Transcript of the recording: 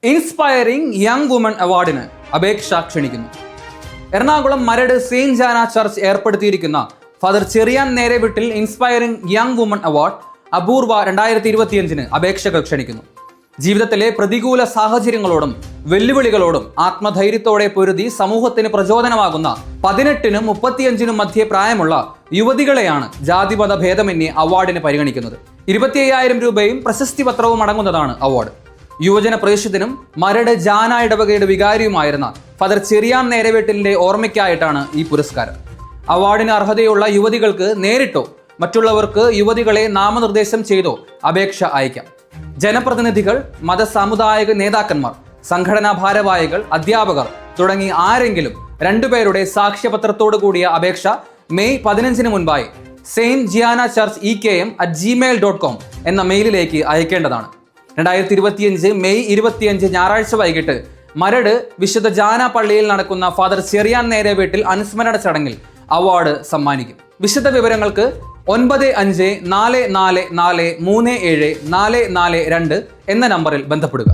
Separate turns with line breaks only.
Inspiring young woman അവാർഡിന് അപേക്ഷ ക്ഷണിക്കുന്നു. എറണാകുളം മരട് സെയിന്റ് ജാന ചർച്ച് ഏർപ്പെടുത്തിയിരിക്കുന്ന ഫാദർ ചെറിയാൻ നേരെവീട്ടിൽ inspiring young woman award Apoorva 2025 അപേക്ഷകൾ ക്ഷണിക്കുന്നു. ജീവിതത്തിലെ പ്രതികൂല സാഹചര്യങ്ങളോടും വെല്ലുവിളികളോടും ആത്മധൈര്യത്തോടെ പൊരുതി സമൂഹത്തിന് പ്രചോദനമാകുന്ന 18-നും 35-നും മധ്യേ പ്രായമുള്ള യുവതികളെയാണ് ജാതിമത ഭേദമന്യേ അവാർഡിന് പരിഗണിക്കുന്നത്. 25,000 രൂപയും പ്രശസ്തി പത്രവും അടങ്ങുന്നതാണ് അവാർഡ്. യുവജന പ്രേക്ഷിതനും മരട് ജാന ഇടവകയുടെ വികാരിയുമായിരുന്ന ഫാദർ ചെറിയാൻ നേരെവീട്ടിലിന്റെ ഓർമ്മയ്ക്കായിട്ടാണ് ഈ പുരസ്കാരം. അവാർഡിന് അർഹതയുള്ള യുവതികൾക്ക് നേരിട്ടോ മറ്റുള്ളവർക്ക് യുവതികളെ നാമനിർദ്ദേശം ചെയ്തോ അപേക്ഷ അയക്കാം. ജനപ്രതിനിധികൾ, മതസാമുദായിക നേതാക്കന്മാർ, സംഘടനാ ഭാരവാഹികൾ, അധ്യാപകർ തുടങ്ങി ആരെങ്കിലും 2 പേരുടെ സാക്ഷ്യപത്രത്തോടു കൂടിയ അപേക്ഷ മെയ് 15-ന് മുൻപായി saintgianachurch@gmail.com എന്ന മെയിലിലേക്ക് അയക്കേണ്ടതാണ്. 2025 മെയ് 25 ഞായറാഴ്ച വൈകിട്ട് മരട് വിശുദ്ധ ജാന പള്ളിയിൽ നടക്കുന്ന ഫാദർ ചെറിയാൻ നേരെവീട്ടിൽ അനുസ്മരണ ചടങ്ങിൽ അവാർഡ് സമ്മാനിക്കും. വിശദ വിവരങ്ങൾക്ക് 9544437442 എന്ന നമ്പറിൽ ബന്ധപ്പെടുക.